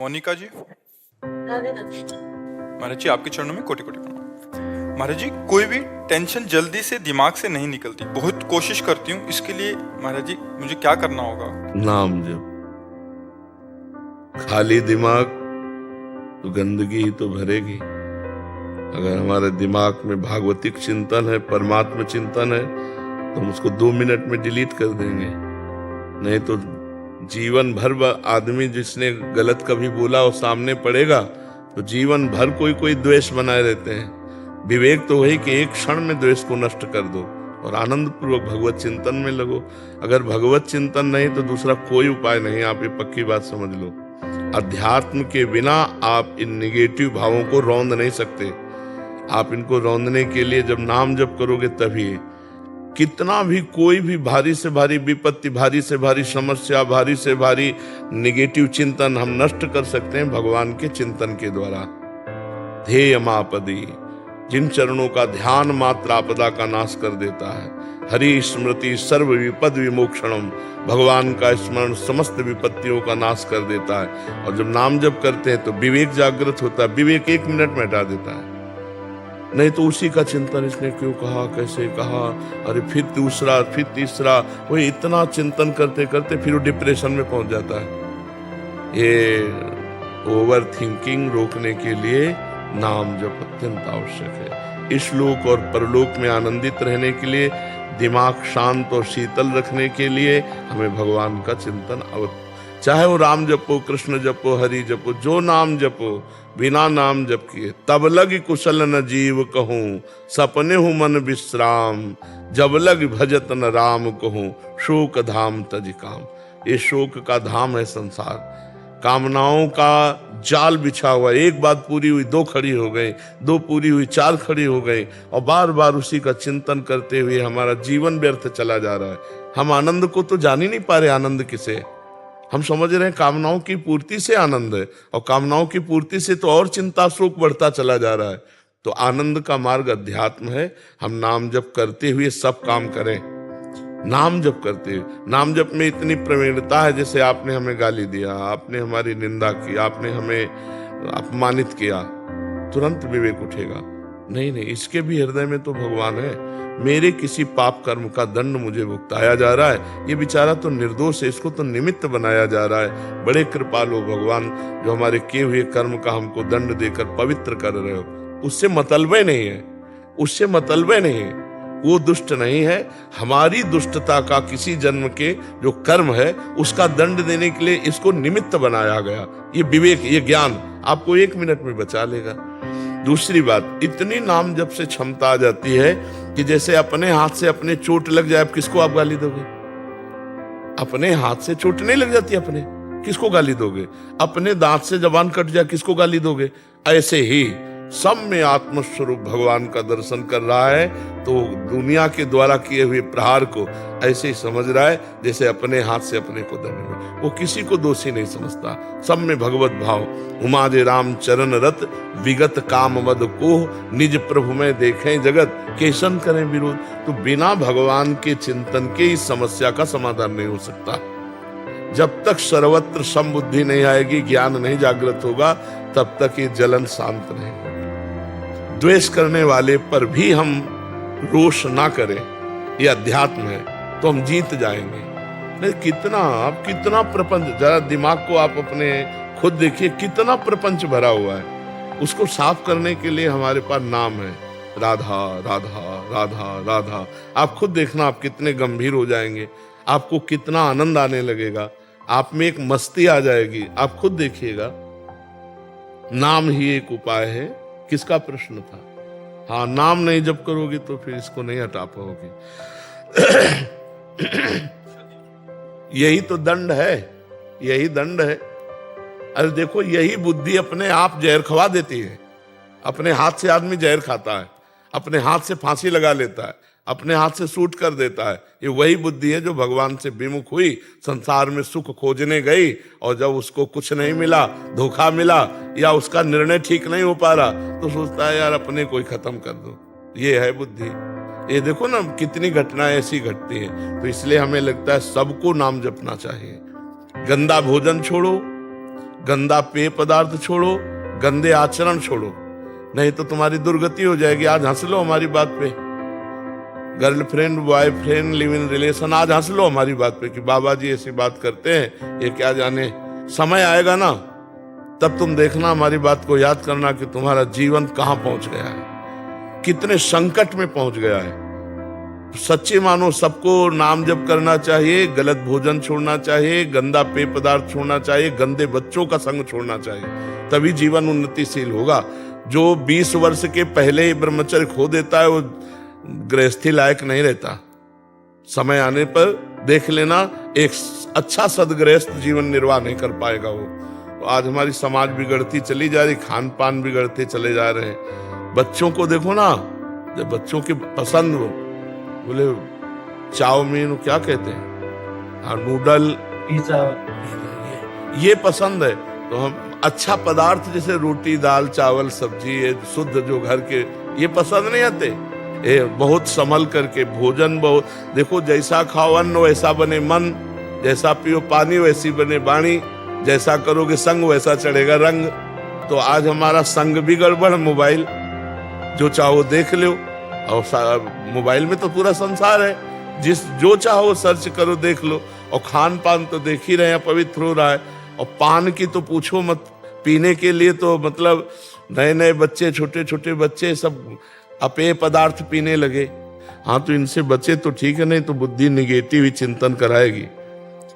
मोनिका जी, राधे राधे। महाराज जी आपके चरणों में कोटि कोटि प्रणाम। महाराज जी, कोई भी टेंशन जल्दी से दिमाग से नहीं निकलती, बहुत कोशिश करती हूँ, इसके लिए महाराज जी मुझे क्या करना होगा? नाम जप। खाली दिमाग तो गंदगी ही तो भरेगी। अगर हमारे दिमाग में भागवतिक चिंतन है, परमात्मा चिंतन है, तो हम उसको 2 मिनट में डिलीट कर देंगे। नहीं तो जीवन भर आदमी जिसने गलत कभी बोला वो सामने पड़ेगा, तो जीवन भर कोई कोई द्वेष बनाए रहते हैं। विवेक तो वही कि एक क्षण में द्वेष को नष्ट कर दो और आनंद पूर्वक भगवत चिंतन में लगो। अगर भगवत चिंतन नहीं तो दूसरा कोई उपाय नहीं, आप ये पक्की बात समझ लो। अध्यात्म के बिना आप इन निगेटिव भावों को रौंद नहीं सकते। आप इनको रौंदने के लिए जब नाम जप करोगे तभी कितना भी कोई भी भारी से भारी विपत्ति, भारी से भारी समस्या, भारी से भारी निगेटिव चिंतन हम नष्ट कर सकते हैं भगवान के चिंतन के द्वारा। ध्येय मापदी, जिन चरणों का ध्यान मात्र आपदा का नाश कर देता है। हरि स्मृति सर्व विपद विमोक्षणम, भगवान का स्मरण समस्त विपत्तियों का नाश कर देता है। और जब नाम जप करते हैं तो विवेक जागृत होता है। विवेक 1 मिनट में हटा देता है। नहीं तो उसी का चिंतन, इसने क्यों कहा, कैसे कहा, अरे फिर दूसरा, फिर तीसरा, वो इतना चिंतन करते करते फिर वो डिप्रेशन में पहुंच जाता है। ये ओवर थिंकिंग रोकने के लिए नाम जप अत्यंत आवश्यक है। इस लोक और परलोक में आनंदित रहने के लिए, दिमाग शांत और शीतल रखने के लिए हमें भगवान का चिंतन चाहे वो राम जपो, कृष्ण जपो, हरि जपो, जो नाम जपो, बिना नाम जप किए तब लग कुशल न जीव कहूँ, सपने हूँ मन विश्राम, जब लग भजत न राम कहूँ, शोक धाम तज काम। ये शोक का धाम है संसार। कामनाओं का जाल बिछा हुआ, एक बात पूरी हुई 2 खड़ी हो गई, 2 पूरी हुई 4 खड़ी हो गई, और बार बार उसी का चिंतन करते हुए हमारा जीवन व्यर्थ चला जा रहा है। हम आनंद को तो जान ही नहीं पा रहे। आनंद किसे? हम समझ रहे हैं कामनाओं की पूर्ति से आनंद है, और कामनाओं की पूर्ति से तो और चिंता शोक बढ़ता चला जा रहा है। तो आनंद का मार्ग अध्यात्म है। हम नाम जप करते हुए सब काम करें। नाम जप करते हुए, नाम जप में इतनी प्रवीणता है, जैसे आपने हमें गाली दिया, आपने हमारी निंदा की, आपने हमें अपमानित किया, तुरंत विवेक उठेगा। नहीं नहीं, इसके भी हृदय में तो भगवान है। मेरे किसी पाप कर्म का दंड मुझे भुगताया जा रहा है, ये बेचारा तो निर्दोष है, इसको तो निमित्त बनाया जा रहा है। बड़े कृपालु भगवान, जो हमारे किए हुए कर्म का हमको दंड देकर पवित्र कर रहे हो। उससे मतलब नहीं है, उससे मतलब नहीं है, वो दुष्ट नहीं है। हमारी दुष्टता का किसी जन्म के जो कर्म है उसका दंड देने के लिए इसको निमित्त बनाया गया। ये विवेक, ये ज्ञान आपको 1 मिनट में बचा लेगा। दूसरी बात, इतनी नाम जप से क्षमता आ जाती है कि जैसे अपने हाथ से अपने चोट लग जाए, किसको आप गाली दोगे? अपने हाथ से चोट नहीं लग जाती, अपने किसको गाली दोगे? अपने दांत से जबान कट जाए, किसको गाली दोगे? ऐसे ही सब में आत्मस्वरूप भगवान का दर्शन कर रहा है, तो दुनिया के द्वारा किए हुए प्रहार को ऐसे ही समझ रहा है जैसे अपने हाथ से अपने को दंड में। वो किसी को दोषी नहीं समझता। सब में भगवत भाव। उमा जे राम चरण रत, विगत काम मद को, निज प्रभु में देखें जगत, केशन करें विरोध। तो बिना भगवान के चिंतन के इस समस्या का समाधान नहीं हो सकता। जब तक सर्वत्र समबुद्धि नहीं आएगी, ज्ञान नहीं जागृत होगा, तब तक ये जलन शांत नहीं होगी। द्वेष करने वाले पर भी हम रोष ना करें, ये अध्यात्म है, तो हम जीत जाएंगे। नहीं, कितना प्रपंच, जरा दिमाग को आप अपने खुद देखिए, कितना प्रपंच भरा हुआ है। उसको साफ करने के लिए हमारे पास नाम है, राधा राधा राधा राधा। आप खुद देखना, आप कितने गंभीर हो जाएंगे, आपको कितना आनंद आने लगेगा, आप में एक मस्ती आ जाएगी। आप खुद देखिएगा। नाम ही एक उपाय है। किसका प्रश्न था? हाँ, नाम नहीं जप करोगे तो फिर इसको नहीं हटा पाओगे। यही तो दंड है, यही दंड है। अरे देखो, यही बुद्धि अपने आप जहर खवा देती है। अपने हाथ से आदमी जहर खाता है, अपने हाथ से फांसी लगा लेता है, अपने हाथ से शूट कर देता है। ये वही बुद्धि है जो भगवान से विमुख हुई, संसार में सुख खोजने गई, और जब उसको कुछ नहीं मिला, धोखा मिला, या उसका निर्णय ठीक नहीं हो पा रहा, तो सोचता है यार अपने को ही खत्म कर दो। ये है बुद्धि। ये देखो ना, कितनी घटनाएं ऐसी घटती हैं। तो इसलिए हमें लगता है सबको नाम जपना चाहिए। गंदा भोजन छोड़ो, गंदा पेय पदार्थ छोड़ो, गंदे आचरण छोड़ो, नहीं तो तुम्हारी दुर्गति हो जाएगी। आज हंस लो हमारी बात पे, girlfriend boyfriend live in relation, आज हंस लो हमारी बात पे कि बाबा जी ऐसी बात करते हैं, ये क्या जाने। समय आएगा ना, तब तुम देखना, हमारी बात को याद करना कि तुम्हारा जीवन कहां पहुंच गया है, कितने संकट में पहुंच गया है। सच्चे मानो सबको नाम जप करना चाहिए, गलत भोजन छोड़ना चाहिए, गंदा पेय पदार्थ छोड़ना चाहिए, गंदे बच्चों का संग छोड़ना चाहिए, तभी जीवन उन्नतिशील होगा। जो 20 वर्ष के पहले ही ब्रह्मचर्य खो देता है वो गृहस्थी लायक नहीं रहता। समय आने पर देख लेना, एक अच्छा सदगृहस्थ जीवन निर्वाह नहीं कर पाएगा वो। तो आज हमारी समाज बिगड़ती चली जा रही, खान पान बिगड़ते चले जा रहे हैं। बच्चों को देखो ना, जब बच्चों की पसंद हो, बोले चाउमीन क्या कहते हैं, हाँ नूडल पिज्जा, ये पसंद है, तो हम अच्छा पदार्थ जैसे रोटी दाल चावल सब्जी, ये शुद्ध जो घर के, ये पसंद नहीं आते। ये बहुत संभल करके भोजन, बहुत देखो, जैसा खाओ अन्न वैसा बने मन, जैसा पियो पानी वैसी बने वाणी, जैसा करोगे संग वैसा चढ़ेगा रंग। तो आज हमारा संग भी गड़बड़, मोबाइल जो चाहो देख लो, और मोबाइल में तो पूरा संसार है, जो चाहो सर्च करो देख लो। और खान पान तो देख ही रहे हैं, पवित्र हो रहा है। और पान की तो पूछो मत, पीने के लिए तो मतलब नए नए बच्चे, छोटे छोटे बच्चे सब अपेय पदार्थ पीने लगे। हाँ, तो इनसे बचे तो ठीक है, नहीं तो बुद्धि निगेटिव ही चिंतन कराएगी।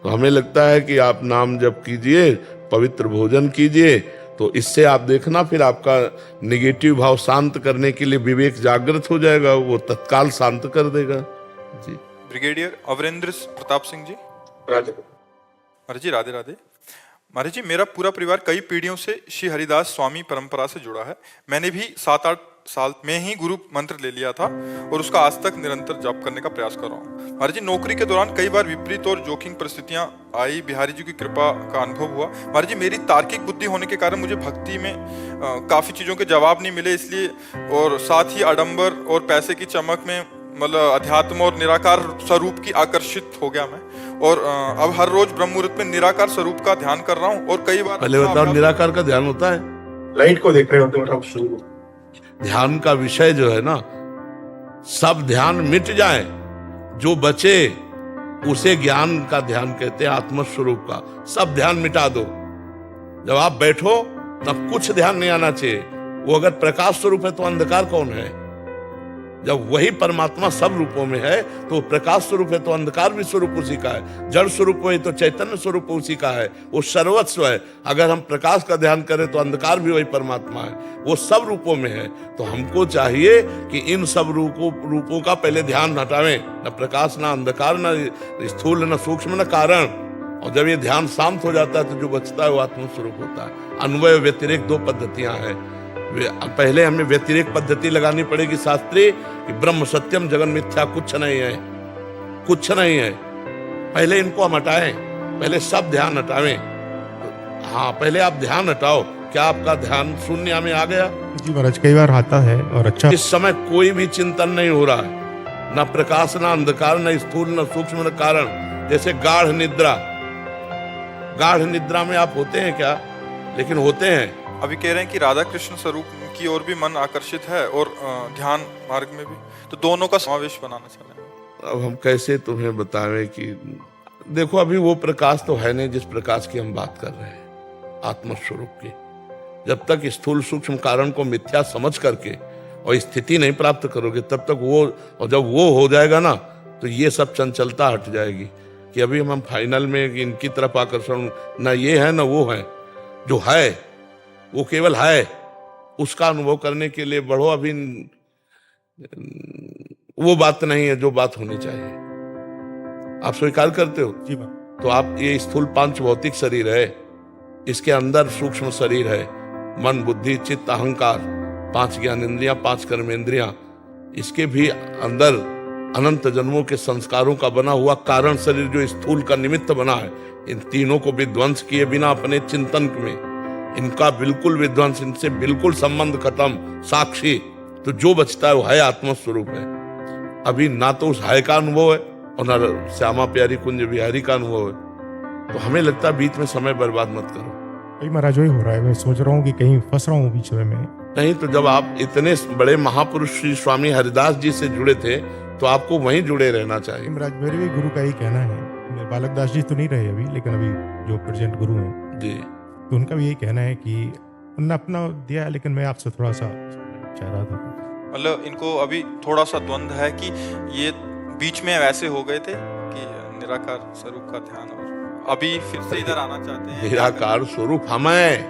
तो हमें लगता है कि आप नाम जप कीजिए, पवित्र भोजन कीजिए, तो इससे आप देखना फिर आपका निगेटिव भाव शांत करने के लिए विवेक जागृत हो जाएगा, वो तत्काल शांत कर देगा जी। ब्रिगेडियर अवरेंद्र प्रताप सिंह जी। महाराज जी राधे राधे। महाराज जी, मेरा पूरा परिवार कई पीढ़ियों से श्री हरिदास स्वामी परंपरा से जुड़ा है। मैंने भी 7-8 साल में ही गुरु मंत्र ले लिया था और उसका आज तक निरंतर जप करने का प्रयास कर रहा हूँ। महाराज जी, नौकरी के दौरान कई बार विपरीत और जोखिम परिस्थितियां आई, बिहारी जी की कृपा का अनुभव हुआ। महाराज जी, मेरी तार्किक बुद्धि होने के कारण मुझे भक्ति में काफी चीजों के जवाब नहीं मिले, इसलिए, और साथ ही आडंबर और पैसे की चमक में मतलब अध्यात्म और निराकार स्वरूप की आकर्षित हो गया मैं। और अब हर रोज ब्रह्म मुहूर्त में निराकार स्वरूप का ध्यान कर रहा हूँ। और कई बार पहले बताओ, निराकार का ध्यान होता है? लाइट को देख रहे होते हो आप शुरू। ध्यान का विषय जो है ना, सब ध्यान मिट जाए, जो बचे उसे ज्ञान का ध्यान कहते हैं, आत्मस्वरूप का। सब ध्यान मिटा दो, जब आप बैठो तब कुछ ध्यान नहीं आना चाहिए। वो अगर प्रकाश स्वरूप है तो अंधकार कौन है? जब वही परमात्मा सब रूपों में है तो प्रकाश स्वरूप है, तो अंधकार भी स्वरूप उसी का है। जड़ स्वरूप है तो चैतन्य स्वरूप उसी का है, वो सर्वस्व है। अगर हम प्रकाश का ध्यान करें तो अंधकार भी वही परमात्मा है, वो सब रूपों में है। तो हमको चाहिए कि इन सब रूपों का पहले ध्यान हटावें, न प्रकाश, न अंधकार, न स्थूल, न सूक्ष्म, न कारण। और जब ये ध्यान शांत हो जाता है तो जो बचता है वो आत्मस्वरूप होता है। अन्वय व्यतिरेक 2 पद्धतियां हैं। पहले हमें व्यतिरेक पद्धति लगानी पड़ेगी शास्त्रीय, कि ब्रह्म सत्यम जगन मिथ्या, कुछ नहीं है, कुछ नहीं है। पहले इनको हम हटाएं, पहले सब ध्यान हटावें। हाँ, पहले आप ध्यान हटाओ। क्या आपका ध्यान शून्य में आ गया? जी महाराज, कई बार आता है और अच्छा। इस समय कोई भी चिंतन नहीं हो रहा है, न प्रकाश, न अंधकार, न स्थूल, न सूक्ष्म, न कारण। जैसे गाढ़ निद्रा, गाढ़ निद्रा में आप होते हैं क्या? लेकिन होते हैं। अभी कह रहे हैं कि राधा कृष्ण स्वरूप की ओर भी मन आकर्षित है और ध्यान मार्ग में भी, तो दोनों का समावेश बनाना चाह रहे हैं। अब हम कैसे तुम्हें बतावें कि देखो, अभी वो प्रकाश तो है नहीं जिस प्रकाश की हम बात कर रहे हैं, आत्मस्वरूप की। जब तक स्थूल सूक्ष्म कारण को मिथ्या समझ करके और स्थिति नहीं प्राप्त करोगे, तब तक वो, और जब वो हो जाएगा ना, तो ये सब चंचलता हट जाएगी। कि अभी हम फाइनल में इनकी तरफ आकर्षण, ना ये है ना वो है, जो है वो केवल है, उसका अनुभव करने के लिए बढ़ो। अभी वो बात नहीं है जो बात होनी चाहिए। आप स्वीकार करते हो? जी तो आप, ये स्थूल 5 भौतिक शरीर है, इसके अंदर सूक्ष्म शरीर है, मन बुद्धि चित्त अहंकार, 5 ज्ञानेंद्रियां, 5 कर्मेंद्रियां, इसके भी अंदर अनंत जन्मों के संस्कारों का बना हुआ कारण शरीर जो स्थूल का निमित्त बना है। इन तीनों को विध्वंस किए बिना अपने चिंतन में, इनका बिल्कुल विध्वंस, इनसे बिल्कुल संबंध खत्म, साक्षी, तो जो बचता है वो है आत्मस्वरूप है। अभी ना तो उस है का अनुभव है और ना श्यामा प्यारी कुंज बिहारी का अनुभव है। तो हमें लगता है बीच में समय बर्बाद मत करो, कई महाराज वही हो रहा है, मैं सोच रहा हूँ कि कहीं फंस रहा हूँ बीच में मैं। नहीं तो जब आप इतने बड़े महापुरुष श्री स्वामी हरिदास जी से जुड़े थे तो आपको वहीं जुड़े रहना चाहिए। महाराज मेरे भी गुरु का ही कहना है, मेरे बालक दास जी तो नहीं रहे अभी, लेकिन अभी जो प्रेजेंट गुरु हैं जी तो उनका भी यही कहना है कि उन्होंने अपना दिया है, लेकिन मैं आपसे थोड़ा सा चाह रहा था। मतलब इनको अभी थोड़ा सा द्वंद्व है कि ये बीच में वैसे हो गए थे कि निराकार स्वरूप का ध्यान, और अभी फिर से इधर आना चाहते हैं। निराकार स्वरूप हमें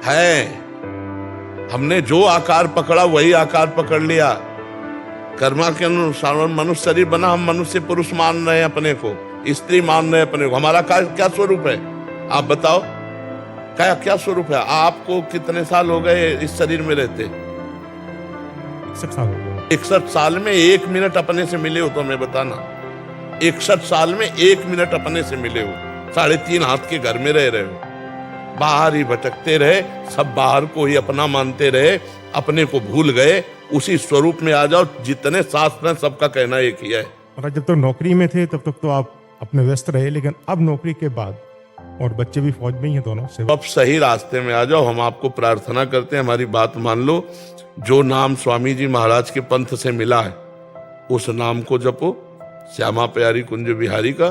है, हमने जो आकार पकड़ा वही आकार पकड़ लिया। कर्मा के अनुसार मनुष्य शरीर बना, हम मनुष्य पुरुष मान रहे हैं अपने को, स्त्री मान रहे हैं अपने को। हमारा क्या स्वरूप है आप बताओ, क्या स्वरूप है? आपको कितने साल हो गए इस शरीर में रहते? 61 साल हो गए। 61 साल में 1 मिनट अपने से मिले हो तो मैं बताना, 61 साल में 1 मिनट अपने से मिले हो। 3.5 हाथ के घर में रह रहे हो, बाहर ही भटकते रहे, सब बाहर को ही अपना मानते रहे, अपने को भूल गए। उसी स्वरूप में आ जाओ। जितने शास्त्र हैं सबका कहना एक ही है। महाराज जब तक नौकरी में थे तब तक तो आप अपने व्यस्त रहे, लेकिन अब नौकरी के बाद, और बच्चे भी फौज में ही हैं दोनों से, अब सही रास्ते में आ जाओ। हम आपको प्रार्थना करते हैं, हमारी बात मान लो। जो नाम स्वामी जी महाराज के पंथ से मिला है उस नाम को जपो, श्यामा प्यारी कुंज बिहारी का।